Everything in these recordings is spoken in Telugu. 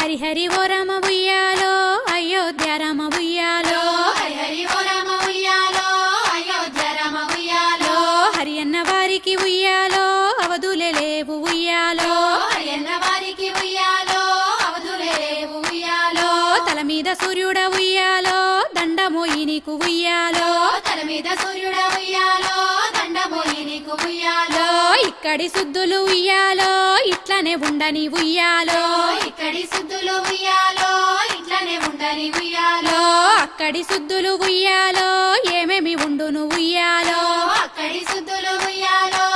హరి హరి ఓ రామ ఉయ్యాలో అయోధ్య రామ ఉయ్యాలో హరి హరి ఓ రామ ఉయ్యాలో అయోధ్య రామ ఉయ్యాలో హరి అన్న వారికి ఉయ్యాలో అవధులే లేవు ఉయ్యాలో హరి అన్న వారికి ఉయ్యాలో అవధులే లేవు ఉయ్యాలో తల మీద సూర్యుడ ఉయ్యాలో దండమోయి నీకు ఉయ్యాలో తల మీద సూర్యుడ ఉయ్యాలో దండమోయి నీకు ఉయ్యాలో ఇక్కడి సుద్దులు ఉయ్యాలో ఇట్లనే ఉండని ఉయ్యాలో ఇక్కడి సుద్దులు ఉయ్యాలో ఇట్లనే ఉండని ఉయ్యాలో అక్కడి సుద్దులు ఉయ్యాలో ఏమేమి ఉండును ఉయ్యాలో అక్కడి సుద్దులు ఉయ్యాలో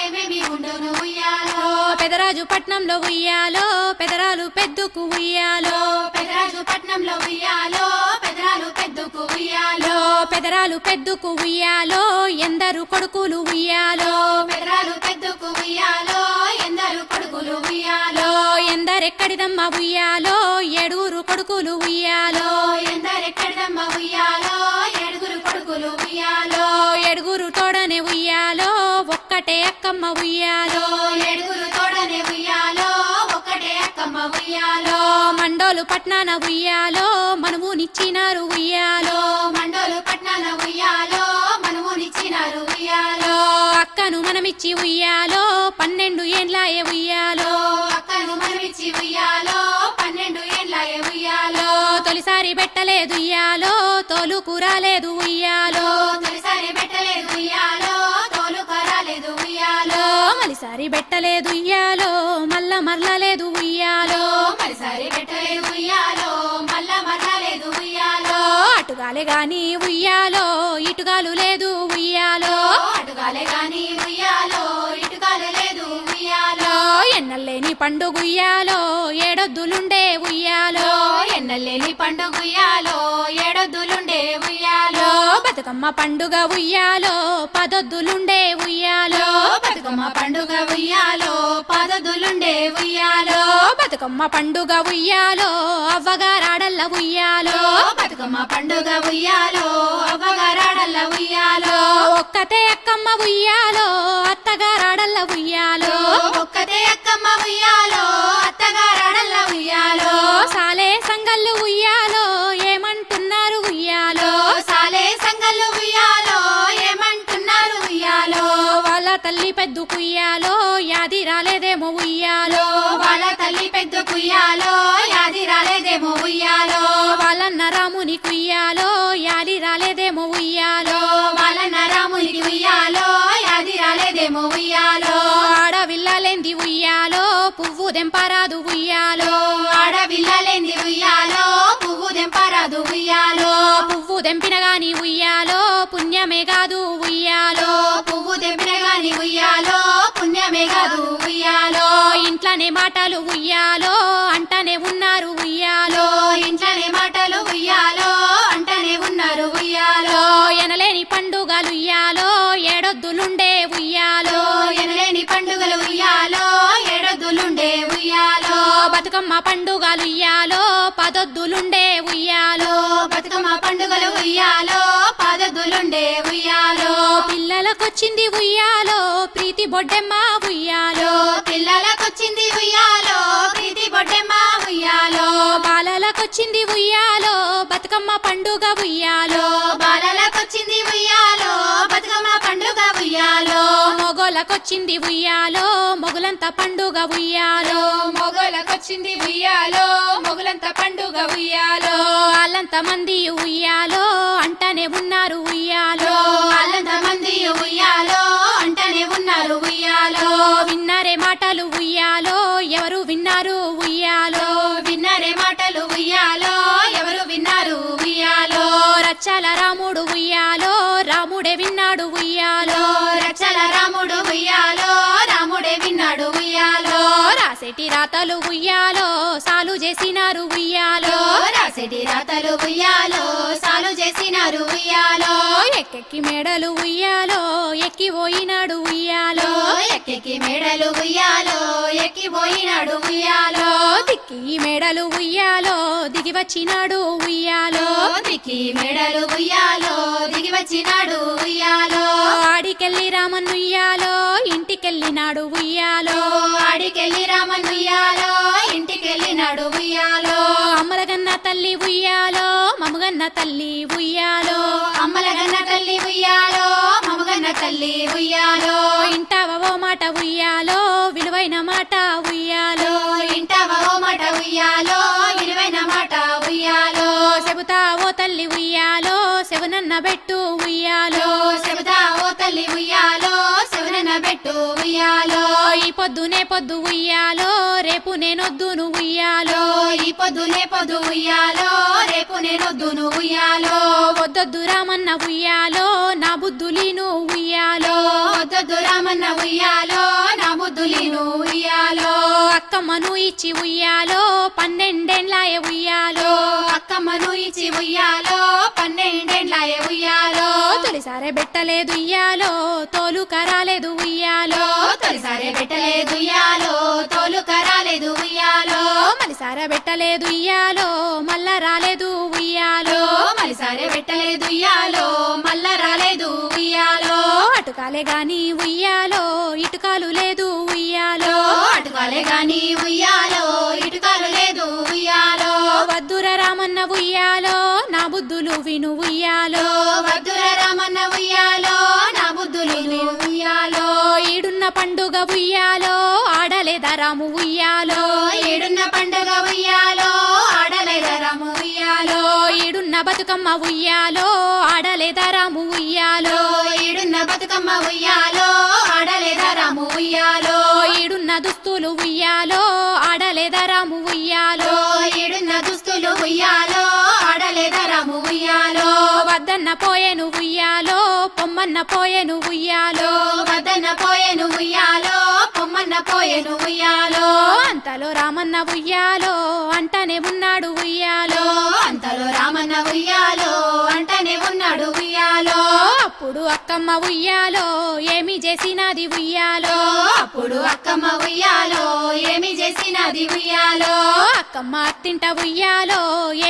ఏమేమి ఉండును ఉయ్యాలో పెదరాజు పట్నంలో ఉయ్యాలో పెదరాలు పెద్దుకు ఉయ్యాలో పెదరాజు పట్నంలో ఉయ్యాలో పెదరాలు పెద్దుకు ఉయ్యాలో పెదరాలు పెద్దుకు ఉయ్యాలో ఎందరు కొడుకులు ఉయ్యాలో పెదరాలు పెద్దుకు ఉయ్యాలో ఎందరు కొడుకులు ఉయ్యాలో ఎందరెక్కడిదమ్మ ఉయ్యాలో ఏడుగురు కొడుకులు ఉయ్యాలో ఎందరెక్కడిదమ్మ ఉయ్యాలో ఏడుగురు కొడుకులు ఉయ్యాలో ఏడుగురు తోడనే ఉయ్యాలో ఒక్కటే అక్కమ్మ ఉయ్యాలో ఏడుగురు తోడనే ఉయ్యాలో ఒక్కటే అక్కమ్మ ఉయ్యాలో మండోలు పట్నాన ఉయ్యాలో మనమునిచ్చినారు ఉయ్యాలో మండోలు పట్నాన ఉయ్యాలో మనమునిచ్చినారు ఉయ్యాలో అక్కను మనమిచ్చి ఉయ్యాలో 12 ఏండ్లాయే ఉయ్యాలో అక్కను మనమిచ్చి ఉయ్యాలో 12 ఏండ్లాయే ఉయ్యాలో తొలిసారి పెట్టలేదు ఉయ్యాలో తోలు కూరాలేదు ఉయ్యాలో తొలిసారి పెట్టలేదు ఉయ్యాలో తోలు కరాలేదు ఉయ్యాలో మలిసారి పెట్టలేదు ఉయ్యాలో మల్ల మరలలేదు ఉయ్యాలో మరిసారి పెట్టలేదు ఉయ్యాలో మళ్ళా మరలేదు ఉయ్యాలో అటుగాలే గాని ఉయ్యాలో ఇటుగాలు లేదు ఉయ్యాలో అటుగాలే గాని ఉయ్యాలో ఇటుగాలు లేదు ఉయ్యాలో ఎన్నలేని పండుగ ఉయ్యాలో ఏడొద్దులుండే ఉయ్యాలో ఎన్నలేని పండుగ ఉయ్యాలో ఏడొద్దులుండే ఉయ్యాలో బతుకమ్మ పండుగ ఉయ్యాలో పదొద్దులుండే ఉయ్యాలో బతుకమ్మ పండుగ ఉయ్యాలో పదొద్దులుండే ఉయ్యాలో బతుకమ్మ పండుగ ఉయ్యాలో అవ్వగారాడల్ల ఉయ్యాలో బతుకమ్మ పండుగ ఉయ్యాలో అవ్వగారాడల్ల ఉయ్యాలో ఒక్కతే అక్కమ్మ ఉయ్యాలో అత్తగారాడల్ల ఉయ్యాలో ఒక్కతే అక్కమ్మ ఉయ్యాలో అత్తగారాడల్ల ఉయ్యాలో సాలే సంగళ్ళు ఉయ్యాలో ఏమంటున్నారు ఉయ్యాలో సాలే సంగళ్ళు ఉయ్యాలో ఏమంటున్నారు ఉయ్యాలో వాళ్ళ తల్లి పెద్ద కుయ్యాలో యాది రాలేదేమో ఉయ్యాలో వాళ్ళ తల్లి పెద్ద కుయ్యాలో యాది రాలేదేమో ఉయ్యాలో వాళ్ళన్న రాముని కుయ్యాలో యాది రాలేదేమో ఉయ్యాలో వాళ్ళన్న రామునికి ఉయ్యాలో యాది రాలేదేమో ఉయ్యాలో ఆడవిల్లలేంది ఉయ్యాలో పువ్వు దెంపరాదు ఉయ్యాలో ఆడవిల్లలేంది ఉయ్యాలో పువ్వు దెంపరాదు ఉయ్యాలో పువ్వు దెంపిన గాని ఉయ్యాలో పుణ్యమే కాదు ఉయ్యాలో పువ్వు దెంపిన గాని ఉయ్యాలో పుణ్యమే కాదు ఉయ్యాలో ఇంట్లోనే మాటలు ఉయ్యాలో అంటనే ఉన్నారు ఉయ్యాలో ఇంట్లోనే మాటలు ఉయ్యాలో అంటనే ఉన్నారు ఉయ్యాలో ఎనలేని పండుగలు ఉయ్యాలో ఏడొద్దులుండే ఉయ్యాలో ఎనలేని పండుగలు ఉయ్యాలో ఏడొద్దులుండే ఉయ్యాలో బతుకమ్మ పండుగలు ఉయ్యాలో పదొద్దులుండే ఉయ్యాలో బతుకమ్మ పండుగలు ఉయ్యాలో పదొద్దులుండే ఉయ్యాలో పిల్లలకొచ్చింది ఉయ్యాలో ప్రీతి బొడ్డెమ్మ ఉయ్యాలో పిల్లలకొచ్చింది ఉయ్యాలో ప్రీతి బొడ్డెమ్మ ఉయ్యాలో బాలలకొచ్చింది ఉయ్యాలో బతుకమ్మ పండుగ ఉయ్యాలో బాలలకొచ్చింది ఉయ్యాలో బతుకమ్మ పండుగ ఉయ్యాలో మొగోలకొచ్చింది ఉయ్యాలో మొగులంతా పండుగ ఉయ్యాలో మొగోలకొచ్చింది ఉయ్యాలో మొగులంతా పండుగ ఉయ్యాలో వాళ్ళంత మంది ఉయ్యాలో అంటనే ఉన్నారు ఉయ్యాలో వాళ్ళంత మంది ఉయ్యాలో అంటనే ఉన్నారు ఉయ్యాలో విన్నారే మాటలు ఉయ్యాలో ఎవరు విన్నారు ఉయ్యాలో విన్నారే మాటలు ఉయ్యాలో ఎవరు విన్నారు ఉయ్యాలో రచ్చల రాముడు ఉయ్యాలో రాముడే విన్నాడు ఉయ్యాలో రచ్చల రాముడు ఉయ్యాలో రాముడే విన్నాడు ఉయ్యాలో రాసేటి రాతలు ఉయ్యాలో సాలు చేసినారు ఉయ్యాలో రాసేటి రాతలు ఉయ్యాలో సాలు చేసినారు ఉయ్యాలో ఎక్కెక్కి మేడలు ఉయ్యాలో ఎక్కిపోయినాడు ఉయ్యాలో ఎక్కెక్కి మేడలు ఉయ్యాలో ఎక్కిపోయినాడు ఉయ్యాలో దిక్కి మేడలు ఉయ్యాలో దిగి వచ్చినాడు ఉయ్యాలో దిక్కి మేడలు ఉయ్యాలో దిగి వచ్చినాడు ఉయ్యాలో ఆడికెళ్ళి రామన్ ఉయ్యాలో ఇంటికెళ్ళినాడు ఉయ్యాలో ఆడికెళ్ళి రామన్ ఉయ్యాలో ఇంటికెళ్ళినాడు ఉయ్యాలో తల్లి ఉయ్యాలో అమ్మలగన్న తల్లి ఉయ్యాలో మమగన్న తల్లి ఉయ్యాలో ఇంటావో మాట ఉయ్యాలో విలువైన మాట ఉయ్యాలో ఇంటావో మాట ఉయ్యాలో విలువైన మాట ఉయ్యాలో చెబుతావో తల్లి ఉయ్యాలో శివనన్న బెట్టు ఉయ్యాలో చెబుతా ఓ తల్లి ఉయ్యాలో శివనన్న బెట్టు ఉయ్యాలో ఈ పొద్దునే పొద్దు ఉయ్యాలో రేపు నేనొద్దును ఉయ్యాలో ఈ పొద్దునే పొద్దు ఉయ్యాలో రేపు నేనొద్దును ఉయ్యాలో వద్దొద్దు రామన్న ఉయ్యాలో నా బుద్ధులీను ఉయ్యాలో వద్దొద్దు రామన్న ఉయ్యాలో నా బుద్ధులీను ఉయ్యాలో అక్కమ్మను ఇచ్చి ఉయ్యాలో 12 ఏండ్లాయ ఉయ్యాలో అక్కమ్మను ఇచ్చి ఉయ్యాలో 12 ఏండ్లాయ ఉయ్యాలో తొలిసారే బెట్టలేదు ఉయ్యాలో తోలు కరాలేదు ఉయ్యాలో తొలిసారే పెట్టలేదు ఉయ్యాలో తోలు కరాలేదు ఉయ్యాలో మలిసారే బెట్టలేదు ఉయ్యాలో మళ్ళా రాలేదు ఉయ్యాలో మలిసారే పెట్టలేదు ఉయ్యాలో మళ్ళా రాలేదు ఉయ్యాలో అటుకాలే గాని ఉయ్యాలో ఇటుకాలు లేదు ఉయ్యాలో అటుకాలే గాని ఉయ్యాలో ఇటుకాలు లేదు ఉయ్యాలో వద్దుర రామన్న ఉయ్యాలో నా బుద్ధులు విను ఉయ్యాలో వద్దుర రామన్న ఉయ్యాలో నా బుద్ధులు ఉయ్యాలో ఈడున్న పండుగ ఉయ్యాలో ఆడలేదా రాము ఉయ్యాలో ఏడున్న పండుగ ఉయ్యాలో ఆడలేదా రాము ఉయ్యాలో ఈడున్న బతుకమ్మ ఉయ్యాలో ఆడలేదా రాము ఉయ్యాలో ఏడున్న బతుకమ్మ ఉయ్యాలో ఆడలేదా రాము ఉయ్యాలో ఈడున్న దుస్తులు ఉయ్యాలో ఆడలేదా రాము ఉయ్యాలో ఏడున్న దుస్తులు ఉయ్యాలో ఆడలేదా రాము ఉయ్యాలో వద్దన్న పోయేను ఉయ్యాలో పొమ్మన్న పోయేను ఉయ్యాలో వద్దన్న పోయేను ఉయ్యాలో పొమ్మన్న పోయేను ఉయ్యాలో అంతలో రామన్న ఉయ్యాలో అంటనే ఉన్నాడు ఉయ్యాలో అంతలో రామన్న ఉయ్యాలో అంటనే ఉన్నాడు ఉయ్యాలో అప్పుడు అక్కమ్మ ఉయ్యాలో ఏమి చేసినది ఉయ్యాలో అప్పుడు అక్కమ్మ ఉయ్యాలో ఏమి చేసినది ఉయ్యాలో అక్కమ్మ అత్తింట ఉయ్యాలో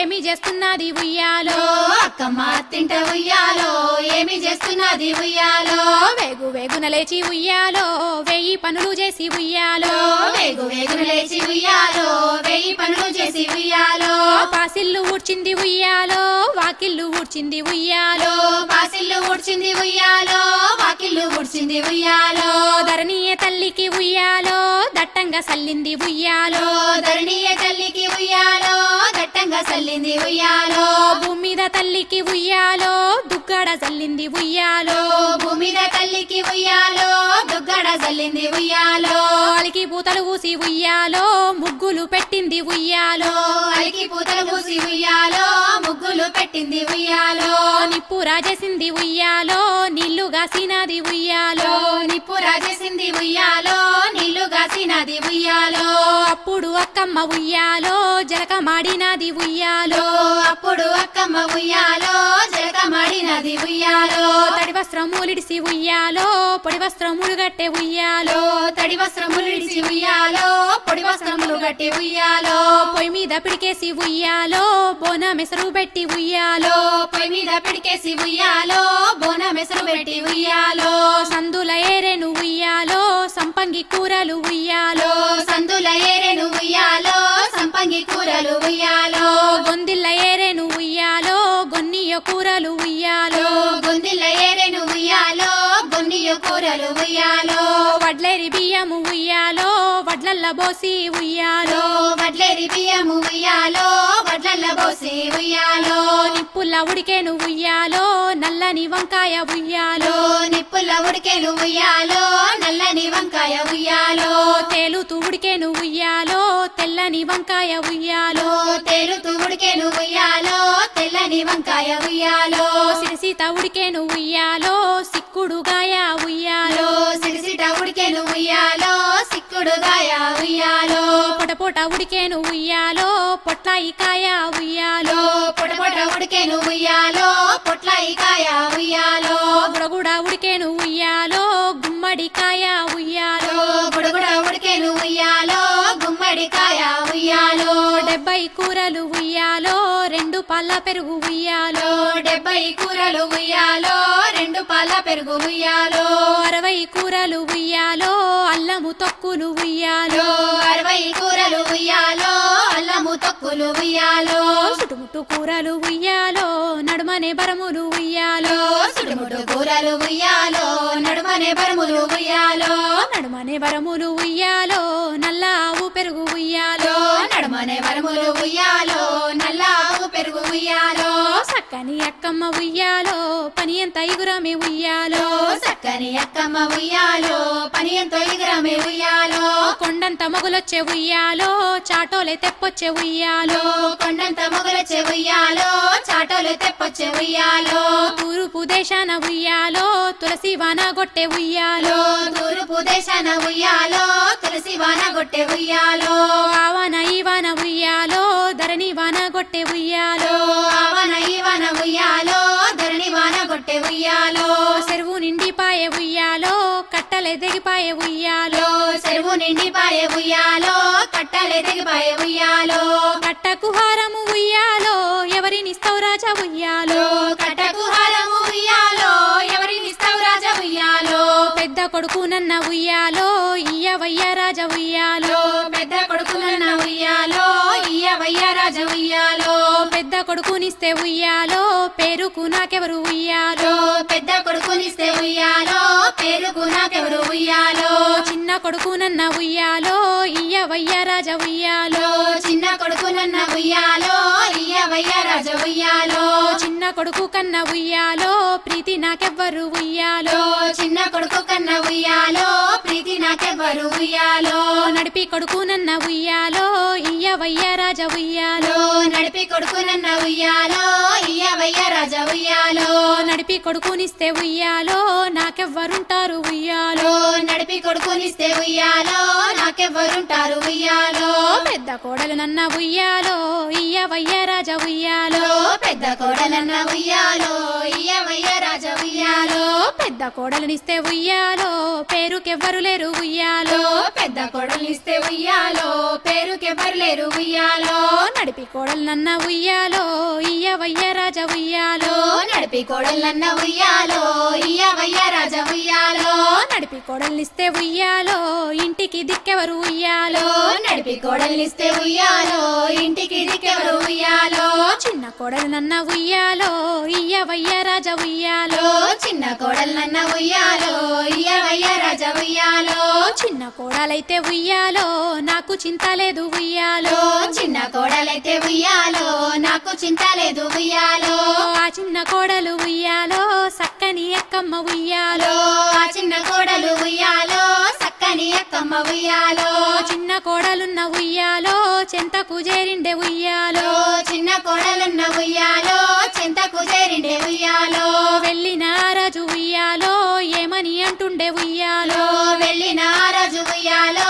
ఏమి చేస్తున్నది ఉయ్యాలో అక్కమ్మ తింట ఉయ్యాలో ఏమి చేస్తున్నది ఉయ్యాలో వేగు వేగున లేచి ఉయ్యాలో 1000 పనులు చేసి ఉయ్యాలో వేగు వేగున లేచి ఉయ్యాలో 1000 పనులు చేసి ఉయ్యాలో పాసిల్లు ఊడ్చింది ఉయ్యాలో వాకిల్లు ఊడ్చింది ఉయ్యాలో పాసిల్లు ఊడ్చింది ఉయ్యాలో వాకిల్లు ఊడ్చింది ఉయ్యాలో ధరణీయ తల్లికి ఉయ్యాలో దట్టంగా సల్లింది ఉయ్యాలో ధరణీయ తల్లికి ఉయ్యాలో దట్టంగా సల్లింది ఉయ్యాలో భూమి మీద తల్లికి ఉయ్యాలో దుగ్గడ జల్లింది ఉయ్యాలో భూమి మీద తల్లికి ఉయ్యాలో దుగ్గడ జల్లింది ఉయ్యాలో అలికి పూతలు ఊసి ఉయ్యాలో ముగ్గులు పెట్టింది ఉయ్యాలో అలికి పూతలు పూసి ఉయ్యాలో ముగ్గులు పెట్టింది ఉయ్యాలో నిప్పు రాజేసింది ఉయ్యాలో నీళ్లు గాసినది ఉయ్యాలో నిప్పు రాజేసింది ఉయ్యాలో నీళ్లు గాసినది ఉయ్యాలో అప్పుడు అక్కమ్మ ఉయ్యాలో జలకమాడినది ఉయ్యాలో అప్పుడు అక్కమ్మ ఉయ్యాలో జలకమాడినది ఉయ్యాలో తడి వస్త్రములిడిసి ఉయ్యాలో పొడి వస్త్రములు గట్టె ఉయ్యాలో తడి వస్త్రములు ఇడిచి ఉయ్యాలో పొడి వస్త్రములు గట్టి ఉయ్యాలో పొయ్యి మీద పిడికేసి ఉయ్యాలో బోనమెసరు పెట్టి ఉయ్యాలో పొయ్యి మీద పిడికేసి ఉయ్యాలో బోనమెసరు పెట్టి ఉయ్యాలో సందుల ఏరెను ఉయ్యాలో సంపంగి కూరలు ఉయ్యాలో సందుల ఏరెను ఉయ్యాలో సంపంగి కూరలు ఉయ్యాలో గొందిల్ల ఏరెను ఉయ్యాలో గొన్నియ కూరలు ఉయ్యాలో గొందిల్ల ఏరెను ఉయ్యాలో గొన్నియ కూరలు ఉయ్యాలో వడ్లేరి బియ్యము ఉయ్యాలో వడ్లల్ల బోసి ఉయ్యాలో వడ్లేరి బియ్యము ఉయ్యాలో వడ్లల్ల పోసి ఉయ్యాలో నిప్పుల్ల ఉడికేను ఉయ్యాలో నల్లని వంకాయ ఉయ్యాలో నిప్పుల ఉడికేను ఉయ్యాలో నల్లని వంకాయ ఉయ్యాలో తేలుతూ ఉడికేను ఉయ్యాలో తెల్లని వంకాయ ఉయ్యాలో తేలుతూ ఉడికేను ఉయ్యాలో తెల్లని వంకాయ ఉయ్యాలో సిరిసీత ఉడికేను ఉయ్యాలో సిక్కుడుగాయ ఉయ్యాలో సిరిసిట ఉడికేను ఉయ్యాలో సిక్కుడుగాయ ఉయ్యాలో పొటపొట ఉడికేను ఉయ్యాలో పొట్లాయికాయ ఉయ్యాలో పొటపొట ఉడికేను ఉయ్యాలో పొట్లాయికాయ ఉయ్యాలో గుడగుడ ఉడికేను ఉయ్యాలో గుమ్మడికాయ ఉయ్యాలో గుడుగుడ ఉడికేను ఉయ్యాలో గుమ్మడికాయ ఉయ్యాలో 70 కూరలు ఉయ్యాలో 2 పళ్ళ పెరుగు ఉయ్యాలో 70 కూరలు ఉయ్యాలో 2 పాల పెరుగు ఉయ్యాలో 60 కూరలు ఉయ్యాలో అల్లము తొక్కులు ఉయ్యాలో 60 కూరలు ఉయ్యాలో అల్లము తొక్కు మొక్కులు ఉయ్యాలో సుటుముట్టు కూరలు ఉయ్యాలో నడుమనే బరములు ఉయ్యాలో సుడుముడు కూరలు ఉయ్యాలో నడుమనే బరములు ఉయ్యాలో నడుమనే బరములు ఉయ్యాలో నల్ల ఆవు పెరుగు ఉయ్యాలో నడుమనే బరములు ఉయ్యాలో నల్ల ఆవు పెరుగు ఉయ్యాలో సక్కని అక్కమ్మ ఉయ్యాలో పని ఎంత ఇగురమే ఉయ్యాలో సక్కని అక్కమ్మ ఉయ్యాలో పని ఎంతో ఎగురమే ఉయ్యాలో కొండంత మొగులొచ్చే ఉయ్యాలో చాటోలే తెప్పొచ్చే ఉయ్యాలో కొండంత మొగలొచ్చే ఉయ్యాలో చాటోలు తెప్పొచ్చే ఉయ్యాలో తూర్పు దేశాన ఉయ్యాలో తులసి వాన గొట్టె ఉయ్యాలో తూర్పు దేశాన ఉయ్యాలో తులసి వాన గొట్టె ఉయ్యాలో ఆవాన ఈవాన ఉయ్యాలో ధరణి వాన గొట్టె ఉయ్యాలో ఆవన ఈవన ఉయ్యాలో ధరణి వాన గొట్టె ఉయ్యాలో చెరువు నిండిపాయే ఉయ్యాలో కట్టలే దిగిపాయే ఉయ్యాలో చెరువు నిండిపాయే ఉయ్యాలో కట్టలే తెగిపాయే ఉయ్యాలో కట్టకు హారము ఉయ్యాలో ఎవరినిస్తావు రాజా ఉయ్యాలో కట్టకు హారము ఉయ్యాలో ఎవరినిస్తావు రాజా ఉయ్యాలో పెద్ద కొడుకు నన్న ఉయ్యాలో ఇయ్యవయ్య రాజా ఉయ్యాలో పెద్ద కొడుకులన్న ఉయ్యాలో ఇయ్యవయ్య రాజ ఉయ్యాలో పెద్ద కొడుకునిస్తే ఉయ్యాలో పేరుకు నాకెవరు ఉయ్యాలో పెద్ద కొడుకునిస్తే ఉయ్యాలో పేరుకు నాకెవరు ఉయ్యాలో చిన్న కొడుకు నన్న ఉయ్యాలో ఇయ్యవయ్య రాజా ఉయ్యాలో చిన్న కొడుకులన్న ఉయ్యాలో ఇయ్యవయ్య రాజ ఉయ్యాలో చిన్న కొడుకు కన్న ఉయ్యాలో ప్రీతి నాకెవ్వరు ఉయ్యాలో చిన్న కొడుకు కన్న ఉయ్యాలో ప్రీతి నాకెవ్వరు ఉయ్యాలో నడిపి కొడుకు నన్న ఉయ్యాలో ఇయ్యవయ్య రాజా ఉయ్యాలో నడిపి కొడుకునన్న ఉయ్యాలో ఇయ్యవయ్య రాజ ఉయ్యాలో నడిపి కొడుకునిస్తే ఉయ్యాలో నాకెవ్వరుంటారు ఉయ్యాలో నడిపి కొడుకునిస్తే ఉయ్యాలో నాకెవ్వరుంటారు ఉయ్యాలో పెద్ద కోడలు నన్న ఉయ్యాలో ఇయ్యవయ్య రాజా ఉయ్యాలో పెద్ద కోడలన్న ఉయ్యాలో ఇయ్యవయ్య రాజ ఉయ్యాలో పెద్ద కోడలునిస్తే ఉయ్యాలో పేరుకెవ్వరు లేరు ఉయ్యాలో పెద్ద కోడలిస్తే ఉయ్యాలో పేరుకెవ్వరు లేరు ఉయ్యాలో నడిపి కోడలు నన్న ఉయ్యాలో ఇయ్యవయ్య రాజా ఉయ్యాలో నడిపి కోడలన్న ఉయ్యాలో ఇయ్యవయ్య రాజ ఉయ్యాలో నడిపి కోడల్నిస్తే ఉయ్యాలో ఇంటికి దిక్కెవరు ఉయ్యాలో నడిపి కోడలిస్తే ఉయ్యాలో ఇంటికి దిక్కెవరు ఉయ్యాలో చిన్న కోడలు నన్న ఉయ్యాలో ఇయ్యవయ్య రాజా ఉయ్యాలో చిన్న కోడలన్న ఉయ్యాలో ఇయ్యవయ్య రాజ ఉయ్యాలో చిన్న కోడలైతే ఉయ్యాలో నాకు చింత లేదు ఉయ్యాలో చిన్న కోడలైతే ఉయ్యాలో నాకు చింత లేదు ఉయ్యాలో ఆ చిన్న కోడలు ఉయ్యాలో సక్కని అక్కమ్మ ఉయ్యాలో ఆ చిన్న కోడలు ఉయ్యాలో సక్కని అక్కమ్మ ఉయ్యాలో చిన్న కోడలున్న ఉయ్యాలో చెంతకు చేరిండే ఉయ్యాలో చిన్న కోడలున్న ఉయ్యాలో చింతకు చేరిండే ఉయ్యాలో వెళ్ళిన రాజు ఉయ్యాలో ఏమని అంటుండే ఉయ్యాలో వెళ్ళిన రాజు ఉయ్యాలో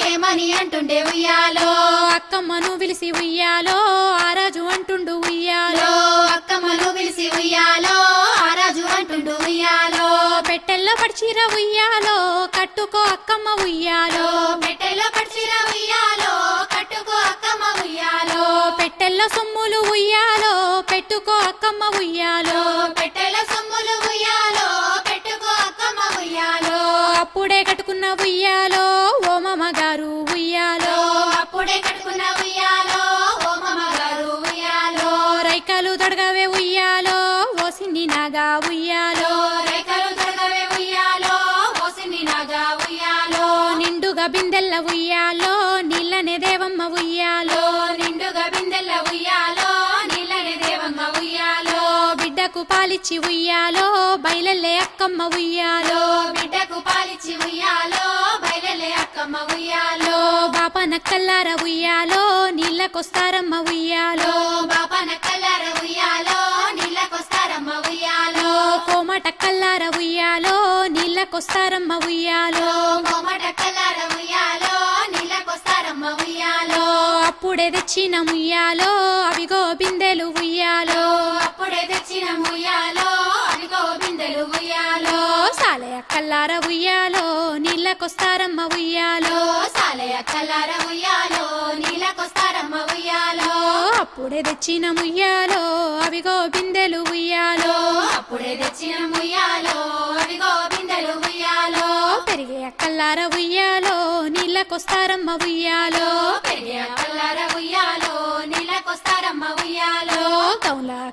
ఏమని అంటుండే ఉయ్యాలో అక్కమ్మను పిలిచి ఉయ్యాలో ఆ రాజు అంటుండు ఉయ్యాలో అక్కమ్మను పిలిచి ఉయ్యాలో ఆ రాజు అంటుండు ఉయ్యాలో పెట్టెల్లో పడిచిర ఉయ్యాలో కట్టుకో అక్కమ్మ ఉయ్యాలో పెట్టెల్లో పడిచిర ఉయ్యాలో కట్టుకో అక్కమ్మ ఉయ్యాలో పెట్టెల్లో సొమ్ములు ఉయ్యాలో పెట్టుకో అక్కమ్మ ఉయ్యాలో పెట్టెల్లో సొమ్ములు ఉయ్యాలో పెట్టుకో అక్కమ్మ ఉయ్యాలో అప్పుడే కట్టుకున్న ఉయ్యాలో ఓ మామగారు ఉయ్యాలో అప్పుడే కట్టుకున్న ఉయ్యాలో ఓ మామగారు ఉయ్యాలో రైకాలు తొడగవే ఉయ్యాలో ఓ సిన్ని నాగా ఉయ్యాలో రేఖలు తొడగవే ఉయ్యాలో ఓసిని నాగా ఉయ్యాలో నిండుగా బిందెల్ల ఉయ్యాలో నీళ్ళనే దేవమ్మ ఉయ్యాలో నిండుగా బిందెల్ల ఉయ్యాలో నీళ్ళని దేవమ్మ ఉయ్యాలో బిడ్డకు పాలిచ్చి ఉయ్యాలో బయలెల్లే అక్కమ్మ ఉయ్యాలో బిడ్డకు పాలిచ్చి ఉయ్యాలో బయలెల్లే అక్కమ్మ ఉయ్యాలో బాప నక్కల్లార ఉయ్యాలో నీళ్ళకొస్తారమ్మ ఉయ్యాలో బాపన కల్లర ఉయ్యాలో నీళ్ళకొస్తారమ్మ ఉయ్యాలో కోమట కల్లార ఉయ్యాలో నీళ్ళకొస్తారమ్మ ఉయ్యాలో కోమట కల్లర ఉయ్యాలో నీళ్ళకొస్తారమ్మ ఉయ్యాలో అప్పుడే తెచ్చిన ఉయ్యాలో అవిగో బిందెలు ఉయ్యాలో అప్పుడే తెచ్చిన ఉయ్యాలో అదిగో బిందెలు ఉయ్యాలో సాలే అక్కల్లార ఉయ్యాలో నీళ్ళకొస్తారమ్మ ఉయ్యాలో సాలయ కల్లర ఉయ్యాలో నీళ్ళకొస్తారమ్మ ఉయ్యాలో అప్పుడే తెచ్చిన ఉయ్యాలో అవిగో బిందెలు ఉయ్యాలో అప్పుడే తెచ్చిన ఉయ్యాలో అదిగో బిందెలు ఉయ్యాలో పెరిగే అక్కల్లార ఉయ్యాలో నీళ్ళకొస్తారమ్మ ఉయ్యాలో పెరిగే కల్లర ఉయ్యాలో నీళ్ళ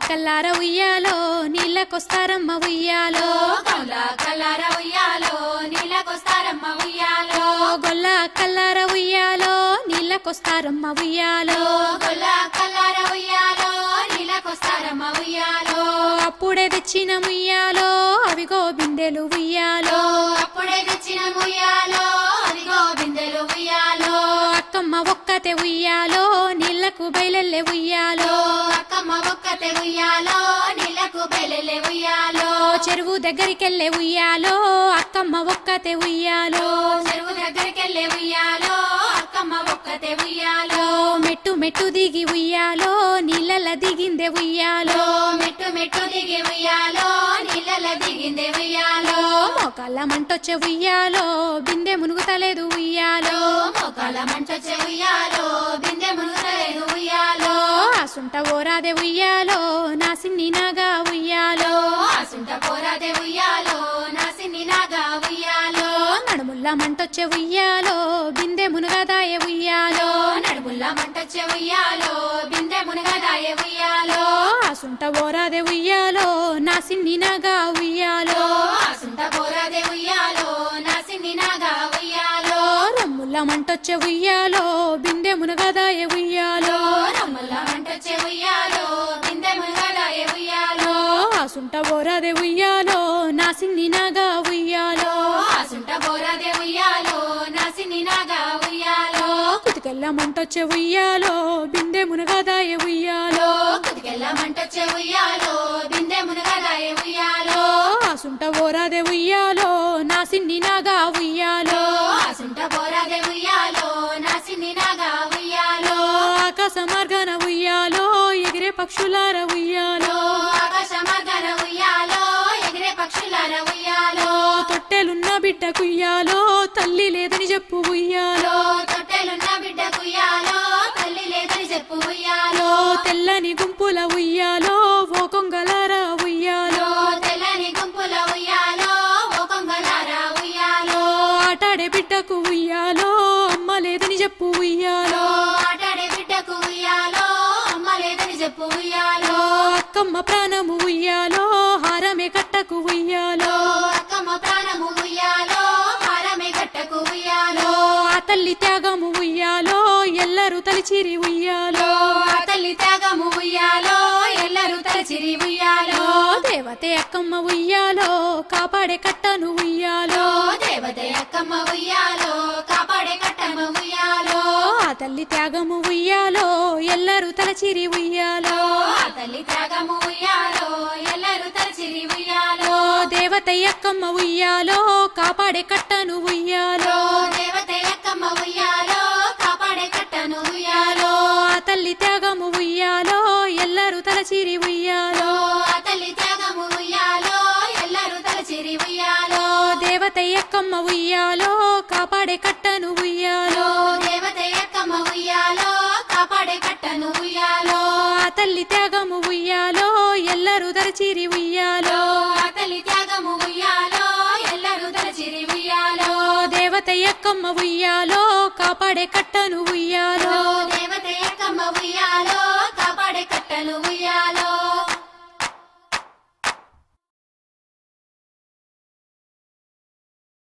కల్లార ఉయ్యాలో నీళ్ళకొస్తారమ్మ ఉయ్యాలో కౌల కల్లార ఉయ్యాలో నీళ్ళకొస్తారమ్మ ఉయ్యాలో గొల్ల కల్లార ఉయ్యాలో నీళ్ళకొస్తారమ్మ ఉయ్యాలో గొల్ల కల్లార ఉయ్యాలో నీళ్ళకొస్తారమ్మ ఉయ్యాలో అప్పుడే తెచ్చిన ముయ్యాలో అవిగో బిందెలు ఉయ్యాలో అప్పుడే తెచ్చిన ఉయ్యాలో అదిగో బిందెలు ఉయ్యాలో అక్కమ్మ ఒక్కతే ఉయ్యాలో నీళ్లకు బయలెల్లే ఉయ్యాలో అక్కమ్మ ఒక్కతే ఉయ్యాలో నీళ్ళకు బయలెల్లే ఉయ్యాలో చెరువు దగ్గరికెళ్ళే ఉయ్యాలో అక్కమ్మ ఒక్కతే ఉయ్యాలో చెరువు దగ్గరికెళ్ళే ఉయ్యాలో అక్కమ్మ ఒక్కతే ఉయ్యాలో మెట్టు మెట్టు దిగి ఉయ్యాలో నీళ్ళ దిగిందే ఉయ్యాలో మెట్టు మెట్టు దిగి ఉయ్యాలో నీళ్ళ దిగిందే ఉయ్యాలో మోకాళ్ళ మంటొచ్చే ఉయ్యాలో బిందె మునుగుతలేదు ఉయ్యాలో మోకాళ్ళ మంటొచ్చే ఉయ్యాలో బిందె మునుగుతలేదు ఉయ్యాలో ఆసుంట ఓరాదే ఉయ్యాలో నా సిన్ని నాగా ఉయ్యాలో ఆసుంట పోరాదే ఉయ్యాలో నా సిన్ని నాగా ఉయ్యాలో నడుముల్ల మంటొచ్చే ఉయ్యాలో బిందె మునుగదాయే ఉయ్యాలో నడుముల్ల మంటొచ్చే ఉయ్యాలో బిందె మునుగదాయే ఉయ్యాలో ఆసుంట ఓరాదే ఉయ్యాలో నా సిన్ని నాగా ఉయ్యాలో ఆసుంట పోరాదే ఉయ్యాలో నా సిన్ని నాగా ఉయ్యాలో రమ్ముల్ల మంటొచ్చే ఉయ్యాలో బిందె మునుగదాయే ఉయ్యాలో రమ్ముల్ల మంటొచ్చే ఉయ్యాలో బిందె మునుగదాయే ఉయ్యాలో ఆసుంట ఓరాదే ఉయ్యాలో నా సిన్ని నాగా ఉయ్యాలో ఆసుంట పోరాదే ఉయ్యాలో నా సిన్ని నాగా ఉయ్యాలో కుతికెళ్ళ మంటొచ్చే ఉయ్యాలో బిందె మునుగదాయే ఉయ్యాలో కుతికెళ్ళ మంటొచ్చే ఉయ్యాలో బిందె మునుగదాయే ఉయ్యాలో ఆసుంట ఓరాదే ఉయ్యాలో నా సిన్ని నాగా ఉయ్యాలో ఆసుంట పోరాదే ఉయ్యాలో నా సిన్ని నాగా ఉయ్యాలో ఆకాశ మార్గాన ఉయ్యాలో ఎగిరే పక్షులార ఉయ్యాలో ఆకాశ మార్గాన ఉయ్యాలో ఎగిరే పక్షులార ఉయ్యాలో తొట్టెలున్న బిడ్డ కుయ్యాలో తల్లి లేదని చెప్పు ఉయ్యాలో తొట్టెలున్న బిడ్డ కుయ్యాలో తల్లి లేదని చెప్పు ఉయ్యాలో తెల్లని గుంపుల ఉయ్యాలో ఓ కొంగలారా ఉయ్యాలో తెల్లని గుంపుల ఉయ్యాలో ఓ కొంగలారా ఉయ్యాలో ఆటాడే బిడ్డకు ఉయ్యాలో అమ్మ లేదని చెప్పు ఉయ్యాలో ఆటాడే బిడ్డకు ఉయ్యాలో అమ్మ లేదని చెప్పు ఉయ్యాలో అక్కమ్మ ప్రాణము ఉయ్యాలో హారమే కట్టకు ఉయ్యాలో అక్కమ్మ ప్రాణము ఉయ్యాలో హారమే గట్టకు ఉయ్యాలో ఆ తల్లి త్యాగము ఉయ్యాలో ఎల్లరూ తలిచిరి ఉయ్యాలో ఆ తల్లి త్యాగము ఉయ్యాలో ఎల్లరూ తలచిరి ఉయ్యాలో దేవతే అక్కమ్మ ఉయ్యాలో కాపాడే కట్టను ఉయ్యాలో దేవతే అక్కమ్మ ఉయ్యాలో కాపాడే కట్టమ్మ ఉయ్యాలో ఆ తల్లి త్యాగము ఉయ్యాలో ఎల్లరూ తలచిరి ఉయ్యాలో ఆ తల్లి త్యాగము ఉయ్యాలో ఎల్లరూ తలచిరి ఉయ్యాలో దేవతే అక్కమ్మ ఉయ్యాలో కాపాడే కట్టను ఉయ్యాలో దేవతే అక్కమ్మ ఉయ్యాలో కాపాడే కట్టను ఉయ్యాలో ఆ తల్లి త్యాగము ఉయ్యాలో ఎల్లరూ తలచిరి ఉయ్యాలో ఆ తల్లి త్యాగము ఉయ్యాలో ఎల్లరూ తలచిరి ఉయ్యాలో దేవతే అక్కమ్మ ఉయ్యాలో కాపాడే కట్టను ఉయ్యాలో దేవతే అక్కమ్మ ఉయ్యాలో కాపాడే కట్టను ఉయ్యాలో ఆ తల్లి త్యాగము ఉయ్యాలో ఎల్లరూ తలచిరి ఉయ్యాలో ఆ తల్లి త్యాగము ఉయ్యాలో ఎల్లరూ తలచిరి ఉయ్యాలో దేవతే అక్కమ్మ ఉయ్యాలో కాపాడే కట్టను ఉయ్యాలో దేవతే అక్కమ్మ ఉయ్యాలో కాపాడే కట్టను ఉయ్యాలో